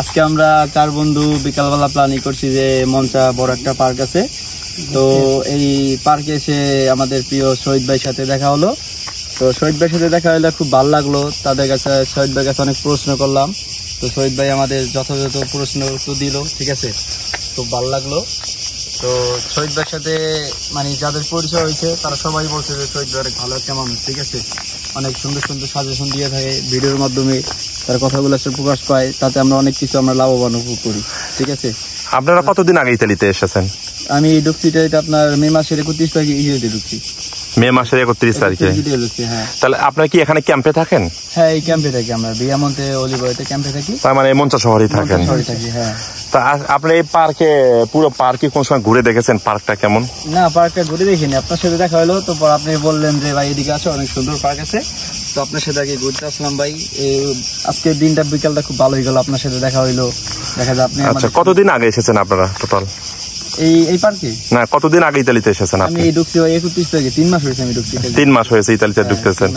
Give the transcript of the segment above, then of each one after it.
আজকে আমরা 4 বন্ধু বিকালবেলা প্ল্যানিং করছি যে মঞ্চা বড় একটা পার্ক আছে, তো এই পার্কে এসে আমাদের প্রিয় শহীদ ভাইয়ের সাথে দেখা হলো। তো শহীদ ভাইয়ের সাথে দেখা হলে খুব ভালো লাগলো। তাদের কাছে শহীদ ভাইয়ের কাছে অনেক প্রশ্ন করলাম, তো শহীদ ভাই আমাদের যথাযথ প্রশ্ন উত্তর দিল, ঠিক আছে, খুব ভালো লাগলো। তো শহীদ ভাইয়ের সাথে মানে যাদের পরিচয় হয়েছে তারা সবাই বলছে যে শহীদ ভাই অনেক ভালো একটা মানুষ, ঠিক আছে, অনেক সুন্দর সুন্দর সাজেশন দিয়ে থাকে ভিডিওর মাধ্যমে, তার কথাগুলো প্রকাশ পায়, তাতে আমরা অনেক কিছু আমরা লাভবান উপভোগ করি, ঠিক আছে। আপনারা কতদিন আগে ইতালিতে এসেছেন? আমি ঢুকছি আপনার মে মাসের 31 তারিখে ইয়েতে ঢুকছি। মে মাসের 31 তারিখে? হ্যাঁ। তাহলে আপনারা কি এখানে ক্যাম্পে থাকেন? হ্যাঁ, এই ক্যাম্পে থাকি আমরা, বিয়ামন্তে অলিভওয়েতে ক্যাম্পে থাকি। তার মানে মঞ্চা শহরেই থাকেন? হ্যাঁ। তা আপনি এই পার্কে পুরো পার্কে কোন সময় ঘুরে দেখেছেন? পার্কটা কেমন? না, পার্কটা ঘুরে দেখিনি, আপনার সাথে দেখা হলো, তো আপনি বললেন যে ভাই এদিকে আছে অনেক সুন্দর পার্ক আছে, তো আপনার সাথে আগে ঘুরতে আসলাম ভাই। আজকের দিনটা বিকালটা খুব ভালো হয়ে গেল, আপনার সাথে দেখা হইলো, দেখা যায় আপনি। আচ্ছা, কতদিন আগে এসেছেন আপনারা টোটাল এই পার্কে? না, কতদিন আগে ইতালিতে এসেছেন আপনি? আমি ঢুকছি 31 তারিখে, 3 মাস হয়েছে আমি ঢুকছি। 3 মাস হয়েছে ইতালিতে ঢুকতেছেন?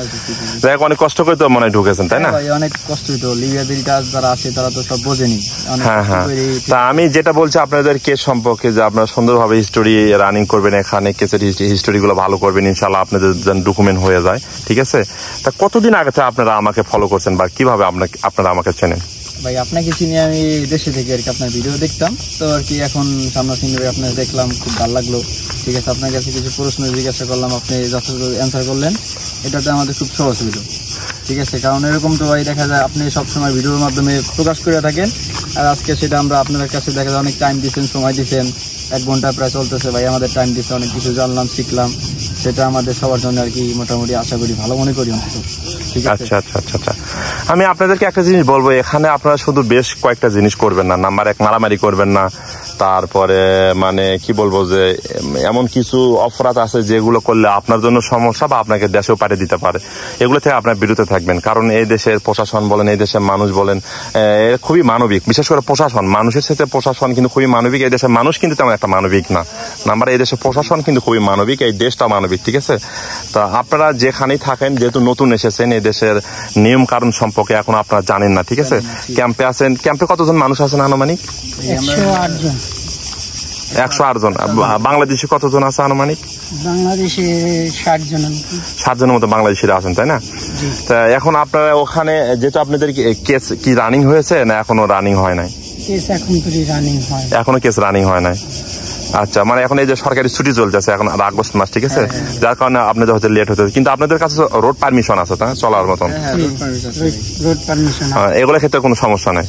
দেখ, অনেক কষ্ট করে তো মনে হয় ঢুকেছেন, তাই না? অনেক কষ্ট হইতো, লিবিয়াদের কাজ যারা আছে তারা তো সব বোঝেনি। হ্যাঁ হ্যাঁ। তা আমি যেটা বলছি আপনাদের কেস সম্পর্কে, যে আপনারা সুন্দরভাবে হিস্টোরি রানিং করবেন, এখানে কেসের হিস্টোরি গুলো ভালো করবেন, ইনশাল্লাহ আপনাদের যেন ডকুমেন্ট হয়ে যায়, ঠিক আছে। তা কতদিন আগে থেকে আপনারা আমাকে ফলো করছেন বা কিভাবে আপনারা আমাকে চেনেন? ভাই আপনাকে চিনি আমি দেশে থেকে আর কি, আপনার ভিডিও দেখতাম, তো আর কি এখন সামনাসামনি আপনার দেখলাম, খুব ভালো লাগলো, ঠিক আছে। আপনার কাছে কিছু প্রশ্ন জিজ্ঞাসা করলাম, আপনি যথাযথ অ্যান্সার করলেন, এটাতে আমাদের খুব সহজ হইল, ঠিক আছে। কারণ এরকম তো ভাই দেখা যায় আপনি সবসময় ভিডিওর মাধ্যমে প্রকাশ করে থাকেন, আর আজকে সেটা আমরা আপনাদের কাছে দেখা যায় অনেক টাইম দিচ্ছেন, সময় দিচ্ছেন, 1 ঘন্টা প্রায় চলতেছে ভাই, আমাদের টাইম দিচ্ছে, অনেক কিছু জানলাম, শিখলাম, সেটা আমাদের সবার জন্য আর কি মোটামুটি আশা করি ভালো মনে করি অন্তত, ঠিক আছে। আচ্ছা আচ্ছা আচ্ছা আচ্ছা, আমি আপনাদেরকে একটা জিনিস বলবো, এখানে আপনারা শুধু বেশ কয়েকটা জিনিস করবেন না। নাম্বার 1, মারামারি করবেন না। তারপরে মানে কি বলবো, যে এমন কিছু অপরাধ আছে যেগুলো করলে আপনার জন্য সমস্যা বা আপনাকে দেশেও পাঠিয়ে দিতে পারে, এগুলো থেকে আপনার বিরত থাকবেন। কারণ এই দেশের প্রশাসন বলেন, এই দেশের মানুষ বলেন, খুবই মানবিক, বিশেষ করে প্রশাসন, মানুষের সাথে প্রশাসন কিন্তু খুবই মানবিক। এই দেশের মানুষ কিন্তু তেমন একটা মানবিক না। নাম্বার, এই দেশের প্রশাসন কিন্তু খুবই মানবিক, এই দেশটা মানবিক, ঠিক আছে। তা আপনারা যেখানেই থাকেন, যেহেতু নতুন এসেছেন, এই দেশের নিয়ম কারণ সম্পর্কে এখন আপনারা জানেন না, ঠিক আছে। ক্যাম্পে আছেন, ক্যাম্পে কতজন মানুষ আছেন আনুমানিক? 108 জন। বাংলাদেশে কতজন আছে আনুমানিক? বাংলাদেশে 60 জন। 60 জনের মতো বাংলাদেশিরা আছেন, তাই না? তা এখন আপনারা ওখানে যেহেতু আপনাদের কেস কি রানিং হয়েছে না এখনো রানিং হয় নাই? এখনো কেস রানিং হয় নাই। আচ্ছা, মানে এখন এই যে সরকারি ছুটি চলতেছে এখন আগস্ট মাস, ঠিক আছে, যার কারণে আপনাদের হয়তো লেট হতে, কিন্তু আপনাদের কাছে রোড পারমিশন আছে তা চলার মতন? এগুলোর ক্ষেত্রে কোনো সমস্যা নেই?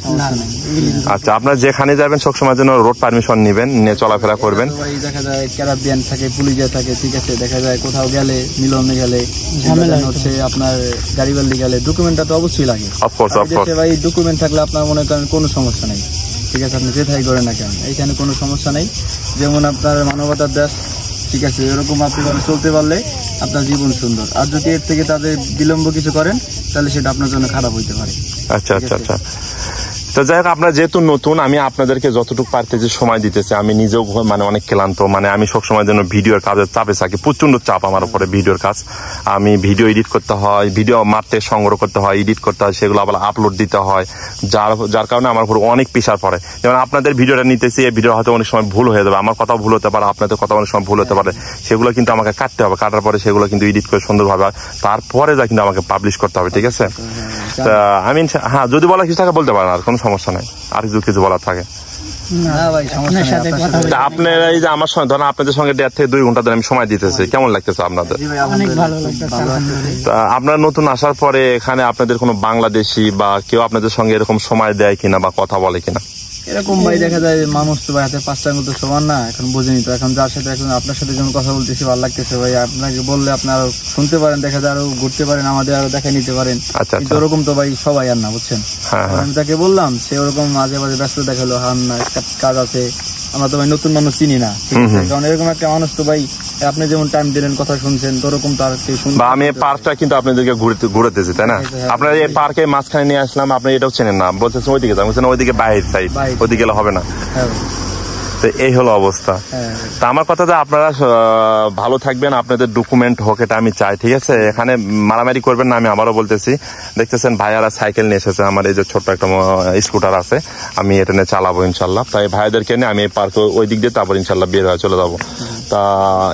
আচ্ছা, আপনারা যেখানে যাবেন সবসময় জন্য রোড পারমিশন নিবেন, নিয়ে চলাফেরা করবেন। দেখা যায় ক্যারাবিয়ান থাকে, পুলিশ থাকে, ঠিক আছে, দেখা যায় কোথাও গেলে, মিলনে গেলে, ঝামেলা হচ্ছে আপনার গাড়ি বাড়ি গেলে ডকুমেন্টটা তো অবশ্যই লাগে। অফকোর্স ভাই, ডকুমেন্ট থাকলে আপনার মনে করেন কোনো সমস্যা নেই, ঠিক আছে, আপনি যেটাই করেন না কেন, এইখানে কোনো সমস্যা নেই। যেমন আপনার মানবতার দেশ, ঠিক আছে, এরকম আপনি চলতে পারলে আপনার জীবন সুন্দর। আর যদি এর থেকে তাদের বিলম্ব কিছু করেন তাহলে সেটা আপনার জন্য খারাপ হইতে পারে। আচ্ছা আচ্ছা আচ্ছা। তো যাই হোক, আপনারা যেহেতু নতুন, আমি আপনাদেরকে যতটুকু পারতেছি সময় দিতেছি। আমি নিজেও মানে অনেক ক্লান্ত, মানে আমি সবসময় যেন ভিডিওর কাজের চাপে থাকি, প্রচন্ড চাপ আমার উপরে ভিডিওর কাজ। আমি ভিডিও এডিট করতে হয়, ভিডিও মারতে সংগ্রহ করতে হয়, এডিট করতে হয়, সেগুলো আবার আপলোড দিতে হয়, যার কারণে আমার উপর অনেক প্রেশার পড়ে। যেমন আপনাদের ভিডিওটা নিতেছি, এই ভিডিও হয়তো অনেক সময় ভুল হয়ে যাবে, আমার কথাও ভুল হতে পারে, আপনাদের কথা অনেক সময় ভুল হতে পারে, সেগুলো কিন্তু আমাকে কাটতে হবে, কাটার পরে সেগুলো কিন্তু এডিট করে সুন্দরভাবে তারপরে যা কিন্তু আমাকে পাবলিশ করতে হবে, ঠিক আছে। তা আমি হ্যাঁ, যদি বলা কিছু থাকে বলতে পারেন, আর কোনো সমস্যা নাই, আর কিছু বলার থাকে। আপনারা এই যে আমার সঙ্গে ধরেন, আপনাদের সঙ্গে 1.5 থেকে 2 ঘন্টা ধরে আমি সময় দিতেছি, কেমন লাগতেছে আপনাদের? আপনারা নতুন আসার পরে এখানে আপনাদের কোনো বাংলাদেশি বা কেউ আপনাদের সঙ্গে এরকম সময় দেয় কিনা বা কথা বলে কিনা? এরকম ভাই দেখা যায় মানুষ তো ভাই হাতে 5টার মতো সমান না, এখন বুঝিনি তো। এখন যার সাথে এখন আপনার সাথে যখন কথা বলতেছি ভালো লাগতেছে ভাই, আপনাকে বললে আপনি আরো শুনতে পারেন, দেখা যায় আরো ঘুরতে পারেন, আমাদের আরো দেখা নিতে পারেন। কিন্তু ওরকম তো ভাই সবাই আর না, বুঝছেন। আমি তাকে বললাম, সে ওরকম মাঝে মাঝে ব্যস্ত দেখালো, হান না কাজ আছে, আমরা তো ভাই নতুন মানুষ চিনি না, ঠিক আছে। কারণ এরকম একটা মানুষ তো ভাই, আপনি যেমন টাইম দিলেন, কথা শুনছেন, তো ওরকম তার শুনবেন। আমি এই পার্কটা কিন্তু আপনাদেরকে ঘুরতেছি, তাই না? আপনারা এই পার্কে মাঝখানে নিয়ে আসলাম, আপনি এটাও চেনেন না, বলতেছেন ওইদিকে যান, ওইদিকে বাইরের সাইড, ওইদিকে গেলে হবে না। তো এই হলো অবস্থা। তা আমার কথা যে আপনারা ভালো থাকবেন, আপনাদের ডকুমেন্ট হোক এটা আমি চাই, ঠিক আছে? এখানে মারামারি করবেন না, আমি আবারও বলতেছি। দেখতেছেন ভাইয়ারা সাইকেল নিয়ে এসেছে, আমার এই যে ছোট্ট একটা স্কুটার আছে, আমি এটা নিয়ে চালাবো ইনশাল্লাহ। তাই ভাইদেরকে নিয়ে আমি এই পার্কে ওই দিক দিয়ে তারপর ইনশাল্লাহ বের হয়ে চলে যাবো। তা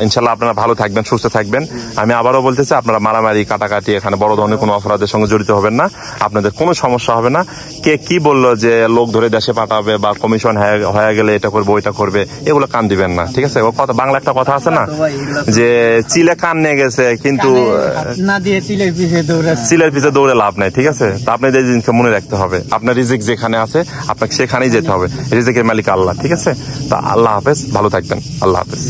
ইনশাল্লাহ আপনারা ভালো থাকবেন, সুস্থ থাকবেন। আমি আবারও বলতেছি, আপনারা মারামারি কাটাকাটি এখানে বড় ধরনের কোনো অপরাধের সঙ্গে জড়িত হবেন না, আপনাদের কোনো সমস্যা হবে না। কে কি বললো যে লোক ধরে দেশে পাঠাবে বা কমিশন হয়ে গেলে এটা করবে ওইটা করবে, এগুলো কান দিবেন না, ঠিক আছে? ও কথা, বাংলা একটা কথা আছে না যে চিলে কান নিয়ে গেছে কিন্তু না দিয়ে চিলের পিছে দৌড়ে লাভ নাই, ঠিক আছে? তা আপনি এই জিনিসটা মনে রাখতে হবে, আপনার রিজিক যেখানে আছে আপনাকে সেখানেই যেতে হবে, রিজিকের মালিক আল্লাহ, ঠিক আছে? তা আল্লাহ হাফেজ, ভালো থাকবেন, আল্লাহ হাফেজ।